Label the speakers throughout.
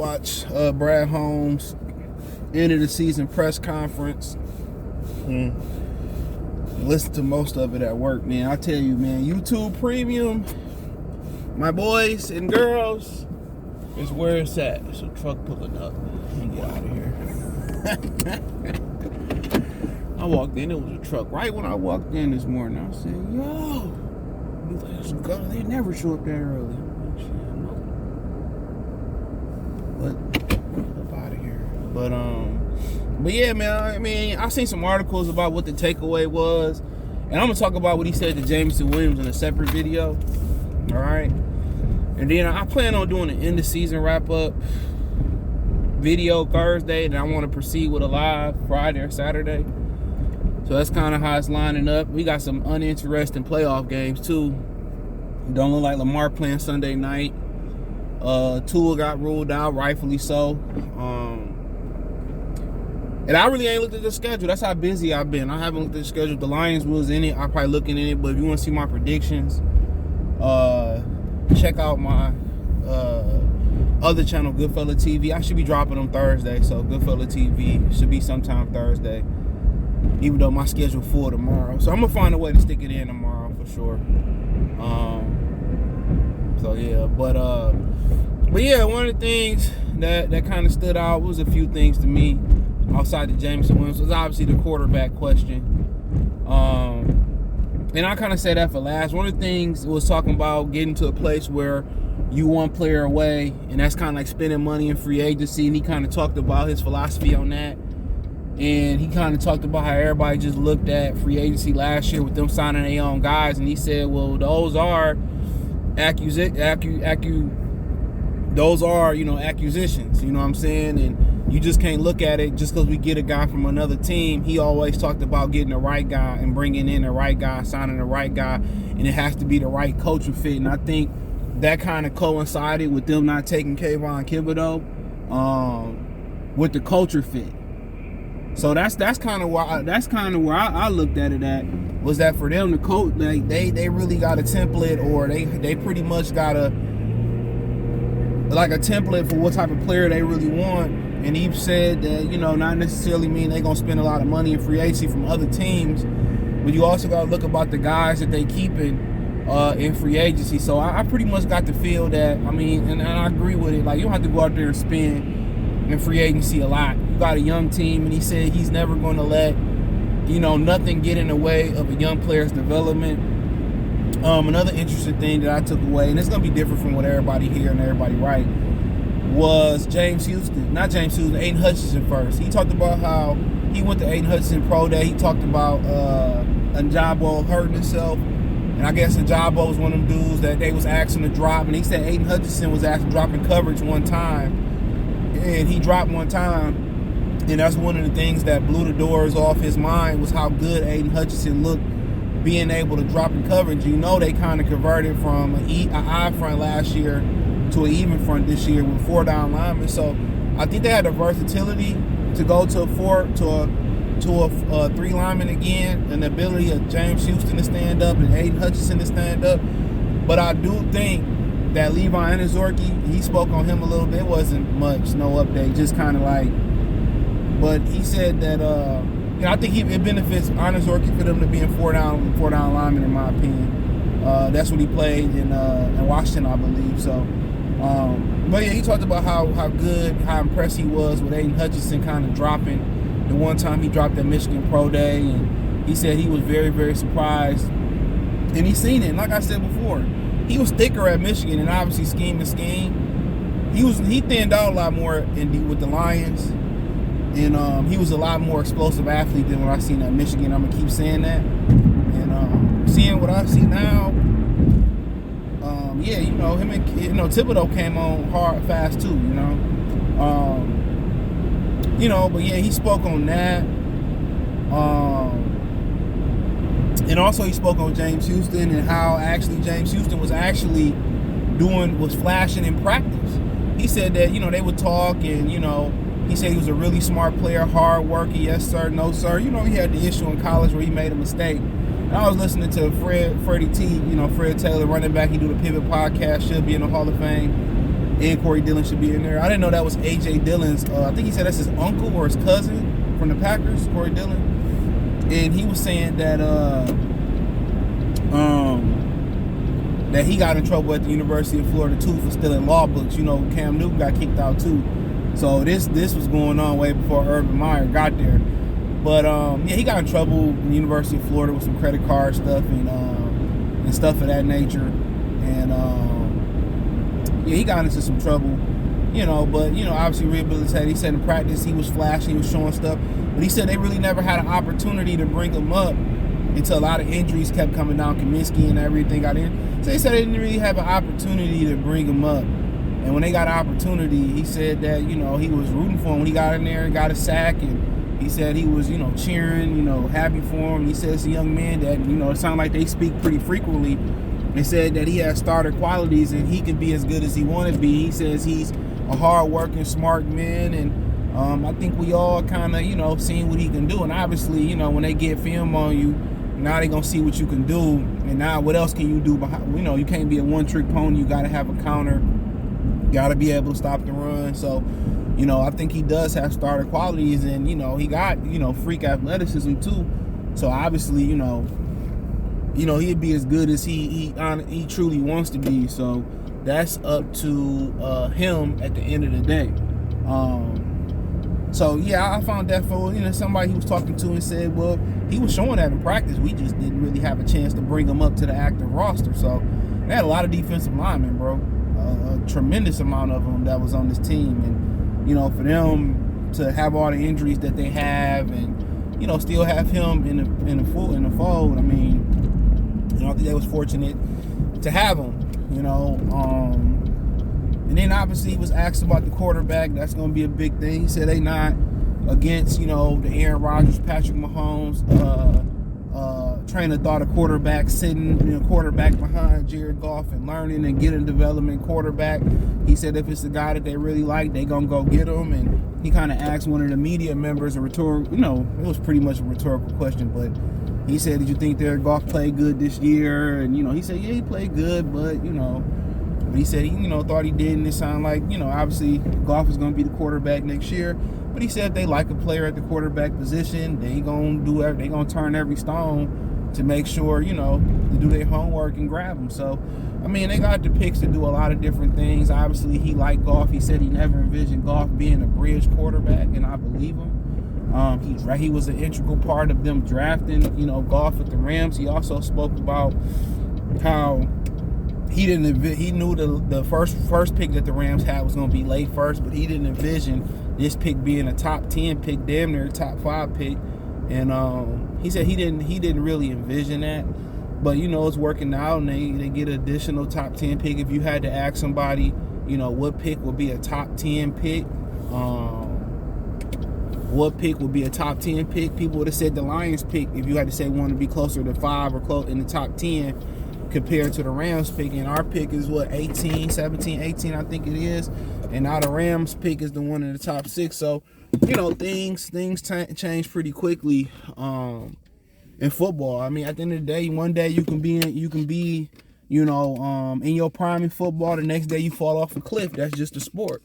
Speaker 1: watch Brad Holmes end of the season press conference. Listen to most of it at work, man. I tell you, man, YouTube Premium, my boys and girls, is where it's at. There's a truck pulling up. Let me get out of here. I walked in, it was a truck. Right when I walked in this morning, I said, yo, they never show up that early. But up out of here. But yeah, man. I mean, I seen some articles about what the takeaway was, and I'm gonna talk about what he said to Jameson Williams in a separate video. All right, and then I plan on doing an end of season wrap up video Thursday, and I want to proceed with a live Friday or Saturday. So that's kind of how it's lining up. We got some uninteresting playoff games too. Don't look like Lamar playing Sunday night. Tua got ruled out, rightfully so. And I really ain't looked at the schedule. That's how busy I've been. I haven't looked at the schedule. The Lions was in it. I'll probably look in it. But if you want to see my predictions, check out my other channel, Goodfella TV. I should be dropping them Thursday. So Goodfella TV should be sometime Thursday. Even though my schedule full tomorrow. So I'm going to find a way to stick it in tomorrow for sure. So yeah. But yeah, one of the things that kind of stood out was a few things to me. Outside the Jameson Williams was obviously the quarterback question. And I kind of said that for last. One of the things was talking about getting to a place where you one player away, and that's kind of like spending money in free agency. And he kind of talked about his philosophy on that. And he kind of talked about how everybody just looked at free agency last year with them signing their own guys. And he said, well, those are acquisitions, you know what I'm saying? And you just can't look at it just because we get a guy from another team. He always talked about getting the right guy and bringing in the right guy, signing the right guy, and it has to be the right culture fit. And I think that kind of coincided with them not taking Kayvon Thibodeau with the culture fit. So that's kind of where I looked at it at, was that for them, the coach, they really got a template, or they pretty much got a template for what type of player they really want. And he said that, not necessarily mean they're going to spend a lot of money in free agency from other teams, but you also got to look about the guys that they keeping in free agency. So I pretty much got the feel that, and I agree with it. Like, you don't have to go out there and spend in free agency a lot. You got a young team, and he said he's never going to let, nothing get in the way of a young player's development. Another interesting thing that I took away, and it's going to be different from what everybody hear and everybody write, was Aiden Hutchinson first. He talked about how he went to Aiden Hutchinson Pro Day. He talked about Njabo hurting himself. And I guess Njabo was one of them dudes that they was asking to drop. And he said Aiden Hutchinson was asked to drop in coverage one time. And he dropped one time. And that's one of the things that blew the doors off his mind, was how good Aiden Hutchinson looked being able to drop in coverage. They kind of converted from an I front last year to an even front this year with 4 down linemen. So I think they had the versatility to go to a 3 lineman again, and the ability of James Houston to stand up and Aiden Hutchinson to stand up. But I do think that Levi Anazorki, he spoke on him a little bit. It wasn't much, no update, just kind of like. But he said that I think it benefits Anazorki for them to be in 4 down linemen, in my opinion. That's what he played in Washington, I believe. So. But yeah, he talked about how impressed he was with Aiden Hutchinson kind of dropping the one time he dropped at Michigan Pro Day, and he said he was very, very surprised. And he's seen it. And like I said before, he was thicker at Michigan, and obviously scheme. He thinned out a lot more with the Lions, and he was a lot more explosive athlete than what I seen at Michigan. I'm gonna keep saying that, and seeing what I see now. Him and Thibodeau came on hard, fast too. But yeah, he spoke on that. And also he spoke on James Houston and how actually James Houston was flashing in practice. He said that they would talk, and he said he was a really smart player, hard worker, yes sir, no sir. He had the issue in college where he made a mistake. And I was listening to Freddie T, Fred Taylor, running back. He do the Pivot podcast, should be in the Hall of Fame. and Corey Dillon should be in there. I didn't know that was A.J. Dillon's. I think he said that's his uncle or his cousin from the Packers, Corey Dillon. And he was saying that that he got in trouble at the University of Florida too for stealing law books. You know, Cam Newton got kicked out too. So this was going on way before Urban Meyer got there. But yeah, he got in trouble in the University of Florida with some credit card stuff and stuff of that nature. And yeah, he got into some trouble, you know, but, you know, obviously rehabilitated. He said in practice he was flashing, he was showing stuff. But he said they really never had an opportunity to bring him up until a lot of injuries kept coming down. Kaminsky and everything got in. So he said they didn't really have an opportunity to bring him up. And when they got an opportunity, he said that, you know, he was rooting for him when he got in there and got a sack. And he said he was, you know, cheering, you know, happy for him. He said it's a young man that, you know, it sounds like they speak pretty frequently. They said that he has starter qualities and he can be as good as he want to be. He says he's a hard-working, smart man. And I think we all kind of, you know, seeing what he can do. And obviously, you know, when they get film on you, now they're going to see what you can do. And now what else can you do? You know, you can't be a one-trick pony. You got to have a counter. Got to be able to stop the run. So, you know, I think he does have starter qualities. And, you know, he got, you know, freak athleticism too. So, obviously, you know, he'd be as good as he truly wants to be. So, that's up to him at the end of the day. So, yeah, I found that for, you know, somebody he was talking to and said, well, he was showing that in practice. We just didn't really have a chance to bring him up to the active roster. So, they had a lot of defensive linemen, bro. A tremendous amount of them that was on this team. And, you know, for them to have all the injuries that they have and, you know, still have him in the fold, I mean, you know, I think they was fortunate to have him, you know. And then obviously he was asked about the quarterback. That's going to be a big thing. He said they not against, you know, the Aaron Rodgers, Patrick Mahomes train of thought, a quarterback sitting, you know, quarterback behind Jared Goff and learning and getting development quarterback. He said if it's the guy that they really like, they gonna go get him. And he kind of asked one of the media members a rhetorical, you know, it was pretty much a rhetorical question, but he said, did you think Jared Goff played good this year? And, you know, he said, yeah, he played good, but, you know, he said he, you know, thought he did, and it sounded like, you know, obviously Goff is going to be the quarterback next year. But he said if they like a player at the quarterback position, they going to turn every stone to make sure, you know, to do their homework and grab them. So, I mean, they got the picks to do a lot of different things. Obviously, he liked Goff. He said he never envisioned Goff being a bridge quarterback, and I believe him. He was an integral part of them drafting, you know, Goff with the Rams. He also spoke about how he knew the first pick that the Rams had was going to be late first, but he didn't envision this pick being a top 10 pick, damn near a top 5 pick. And he said he didn't really envision that, but, you know, it's working out, and they get an additional top 10 pick. If you had to ask somebody, you know, what pick would be a top 10 pick, what pick would be a top 10 pick, people would have said the Lions pick. If you had to say one to be closer to 5 or close in the top 10 compared to the Rams pick, and our pick is what, 18, 17, 18, I think it is, and now the Rams pick is the one in the top 6. So, you know, things change pretty quickly in football. I mean, at the end of the day, one day you can be you know, in your prime in football. The next day you fall off a cliff. That's just the sport.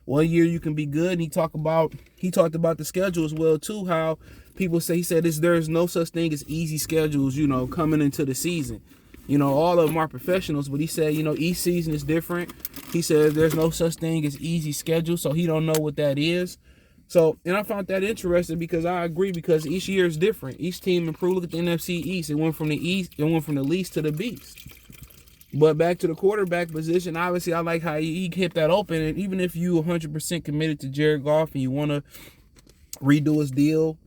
Speaker 1: One year you can be good, and he talked about the schedule as well too. How people say, he said there's no such thing as easy schedules, you know, coming into the season. You know, all of them are professionals, but he said, you know, each season is different. He said there's no such thing as easy schedule, so he don't know what that is. So, and I found that interesting because I agree, because each year is different. Each team improved. Look at the NFC East. It went from the least to the beast. But back to the quarterback position, obviously I like how he kept that open. And even if you 100% committed to Jared Goff and you want to redo his deal,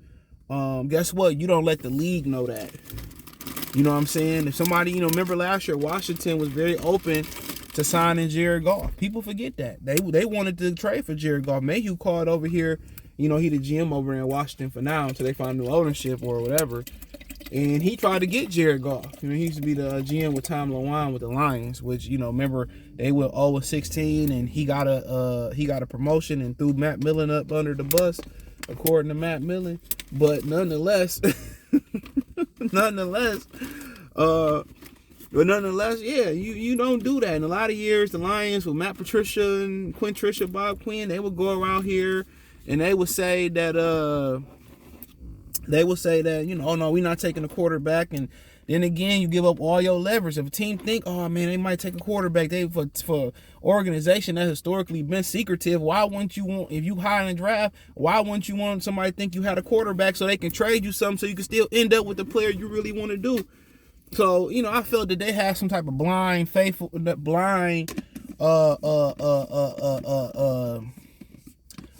Speaker 1: guess what? You don't let the league know that. You know what I'm saying? If somebody, you know, remember last year, Washington was very open to signing Jared Goff. People forget that. They wanted to trade for Jared Goff. Mayhew called over here, you know, he the GM over in Washington for now until they find new ownership or whatever. And he tried to get Jared Goff. You know, he used to be the GM with Tom LeWine with the Lions, which, you know, remember they went 0-16, and he got a promotion and threw Matt Millen up under the bus, according to Matt Millen. But nonetheless, But nonetheless, yeah, you don't do that. In a lot of years, the Lions with Matt Patricia and Quinn Trisha, Bob Quinn, they would go around here and they would say that oh no, we're not taking a quarterback. And then again, you give up all your leverage. If a team think, oh man, they might take a quarterback, they for organization that historically been secretive, why wouldn't you want, if you high in the draft, why wouldn't you want somebody to think you had a quarterback so they can trade you something so you can still end up with the player you really want to do? So, I felt that they had some type of blind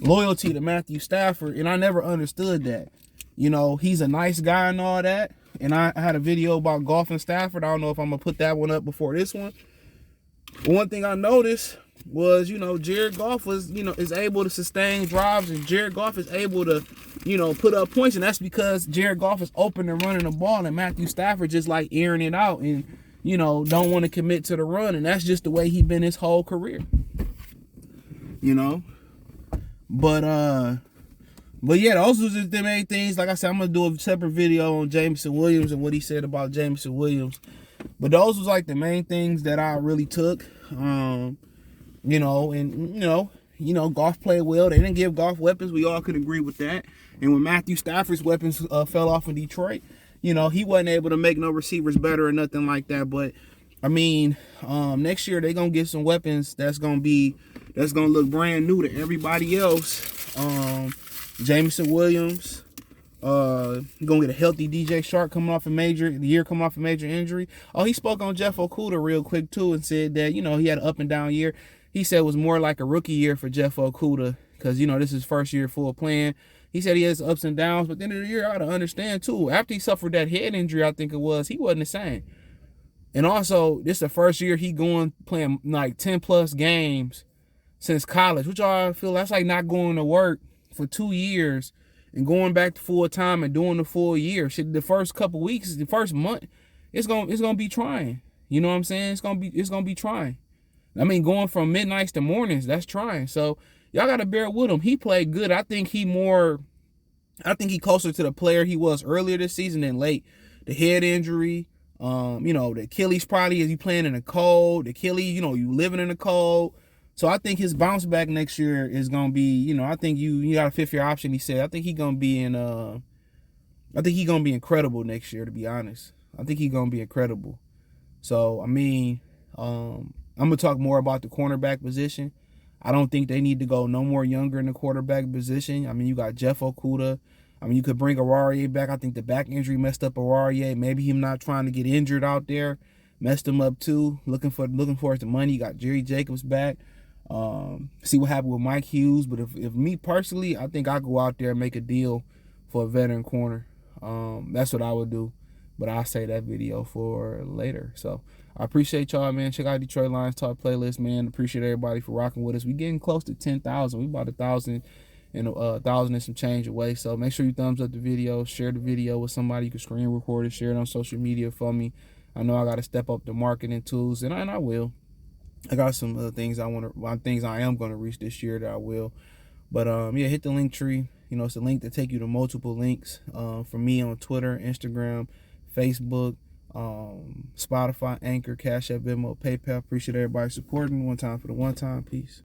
Speaker 1: loyalty to Matthew Stafford, and I never understood that. He's a nice guy and all that. And I had a video about golf and Stafford. I don't know if I'm gonna put that one up before this one. But one thing I noticed was, Jared Goff was, is able to sustain drives, and Jared Goff is able to, put up points, and that's because Jared Goff is open and running the ball, and Matthew Stafford just like airing it out and, don't want to commit to the run, and that's just the way he's been his whole career. But yeah, those was just the main things. Like I said, I'm gonna do a separate video on Jameson Williams and what he said about Jameson Williams. But those was like the main things that I really took. Goff played well. They didn't give Goff weapons. We all could agree with that. And when Matthew Stafford's weapons fell off in Detroit, he wasn't able to make no receivers better or nothing like that. But I mean, next year they're gonna get some weapons that's gonna look brand new to everybody else. Jameson Williams, gonna get a healthy DJ Shark coming off a major injury. Oh, he spoke on Jeff Okudah real quick too and said that, he had an up and down year. He said it was more like a rookie year for Jeff Okudah because, this is his first year full playing. He said he has ups and downs, but at the end of the year, I ought to understand too. After he suffered that head injury, I think it was, he wasn't the same. And also, this is the first year he playing like 10 plus games since college, which I feel that's like not going to work for 2 years and going back to full time and doing the full year. Shit, the first couple weeks, the first month, it's gonna be trying. You know what I'm saying? It's gonna be trying. I mean, going from midnights to mornings, that's trying. So y'all gotta bear with him. He played good. I think he closer to the player he was earlier this season than late. The head injury, the Achilles probably is he playing in the cold. The Achilles, you living in the cold. So I think his bounce back next year is gonna be, I think you got a 5th-year option. He said, I think he's gonna be incredible next year. To be honest, I think he's gonna be incredible. So I mean, I'm gonna talk more about the cornerback position. I don't think they need to go no more younger in the quarterback position. I mean, you got Jeff Okudah. I mean, you could bring Aurarie back. I think the back injury messed up Aurarie. Maybe him not trying to get injured out there messed him up too. Looking for the money. You got Jerry Jacobs back. See what happened with Mike Hughes. But if me personally, I think I go out there and make a deal for a veteran corner. That's what I would do. But I'll say that video for later. So I appreciate y'all, man. Check out Detroit Lions Talk playlist, man. Appreciate everybody for rocking with us. We getting close to 10,000. We about 1,000 and some change away. So make sure you thumbs up the video, share the video with somebody. You can screen record it, share it on social media for me. I know I got to step up the marketing tools, and I will. I got some other things I am going to reach this year that I will. But yeah, hit the link tree. It's a link to take you to multiple links for me on Twitter, Instagram, Facebook, Spotify, Anchor, Cash App, Venmo, PayPal. Appreciate everybody supporting. One time for the one time. Peace.